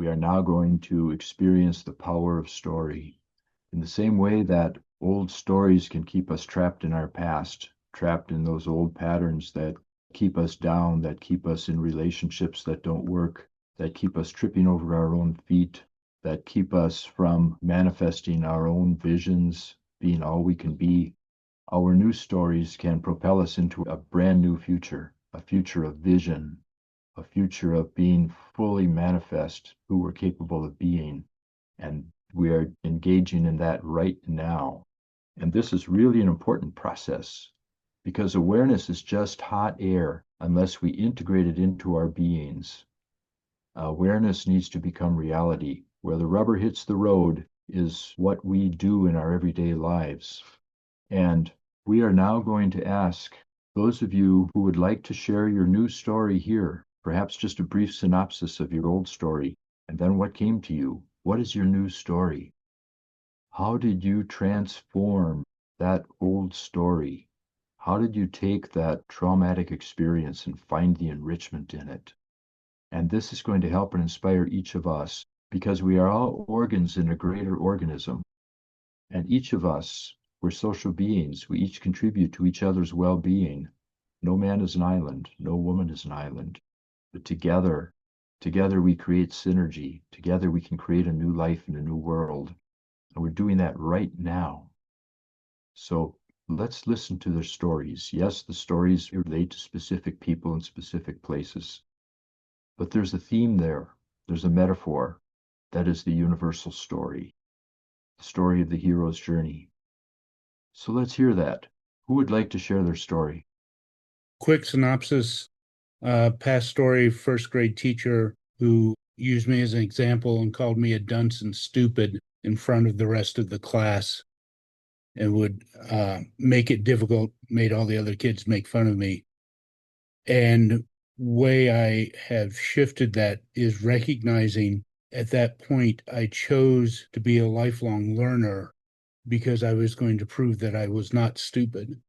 we are now going to experience the power of story. In the same way that old stories can keep us trapped in our past, trapped in those old patterns that keep us down, that keep us in relationships that don't work, that keep us tripping over our own feet, that keep us from manifesting our own visions, being all we can be. Our new stories can propel us into a brand new future, a future of vision, a future of being fully manifest who we're capable of being. And we are engaging in that right now. And this is really an important process because awareness is just hot air unless we integrate it into our beings. Awareness needs to become reality. Where the rubber hits the road is what we do in our everyday lives. And we are now going to ask those of you who would like to share your new story here, perhaps just a brief synopsis of your old story, and then what came to you. What is your new story? How did you transform that old story? How did you take that traumatic experience and find the enrichment in it? And this is going to help and inspire each of us because we are all organs in a greater organism. And each of us, we're social beings. We each contribute to each other's well-being. No man is an island. No woman is an island. But together we create synergy. Together we can create a new life and a new world. And we're doing that right now. So let's listen to their stories. Yes, the stories relate to specific people and specific places. But there's a theme there. There's a metaphor. That is the universal story. The story of the hero's journey. So let's hear that. Who would like to share their story? Quick synopsis. Past story, first grade teacher who used me as an example and called me a dunce and stupid in front of the rest of the class and would make it difficult, made all the other kids make fun of me. And way I have shifted that is recognizing at that point I chose to be a lifelong learner because I was going to prove that I was not stupid.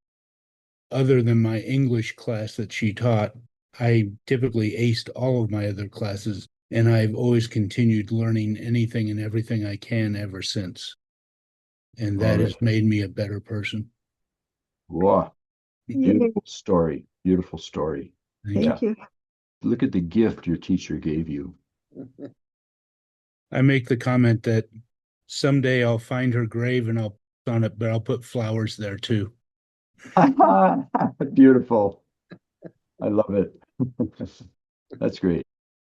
Other than my English class that she taught, I typically aced all of my other classes, and I've always continued learning anything and everything I can ever since. And that has made me a better person. Wow. Beautiful story. Beautiful story. Thank you. Look at the gift your teacher gave you. I make the comment that someday I'll find her grave and I'll put on it, but I'll put flowers there too. Beautiful. I love it. That's great.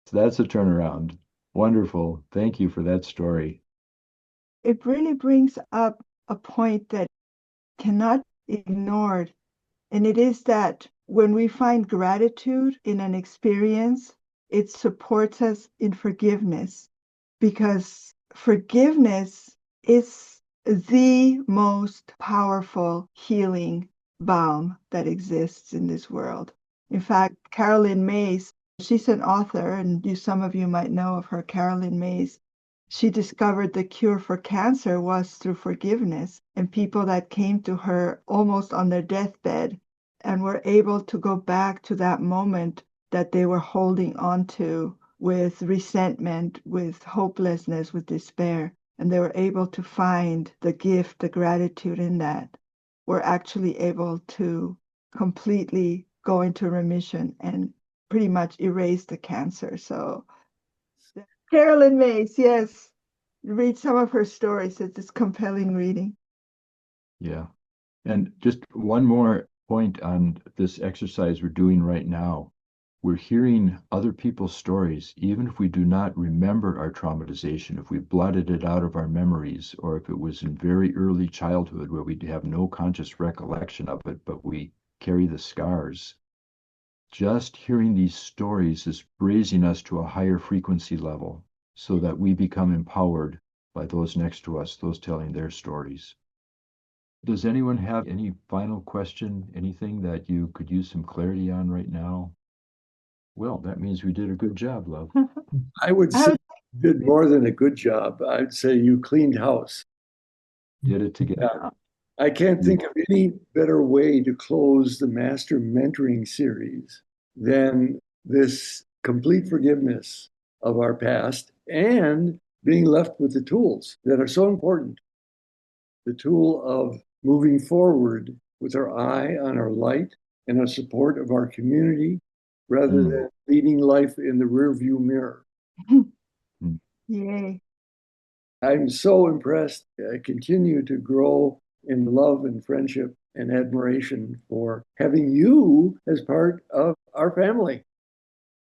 So that's a turnaround. Wonderful. Thank you for that story. It really brings up a point that cannot be ignored. And it is that when we find gratitude in an experience, it supports us in forgiveness, because forgiveness is the most powerful healing balm that exists in this world. In fact, Carolyn Mays, she's an author, and some of you might know of her, Carolyn Mays. She discovered the cure for cancer was through forgiveness, and people that came to her almost on their deathbed and were able to go back to that moment that they were holding on to with resentment, with hopelessness, with despair, and they were able to find the gift, the gratitude in that, were actually able to completely go into remission and pretty much erase the cancer. So Carolyn Mays, yes. Read some of her stories. It's compelling reading. Yeah. And just one more point on this exercise we're doing right now. We're hearing other people's stories, even if we do not remember our traumatization, if we blotted it out of our memories, or if it was in very early childhood where we have no conscious recollection of it, but we carry the scars. Just hearing these stories is raising us to a higher frequency level so that we become empowered by those next to us, those telling their stories. Does anyone have any final question, anything that you could use some clarity on right now? Well, that means we did a good job, love. I would say you did more than a good job. I'd say you cleaned house. Did it together. Yeah. I can't think of any better way to close the Master Mentoring series than this complete forgiveness of our past and being left with the tools that are so important. The tool of moving forward with our eye on our light and our support of our community rather than leading life in the rearview mirror. Yay. I'm so impressed. I continue to grow in love and friendship and admiration for having you as part of our family.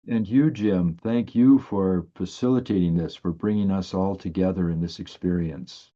And you, Jim, thank you for facilitating this, for bringing us all together in this experience.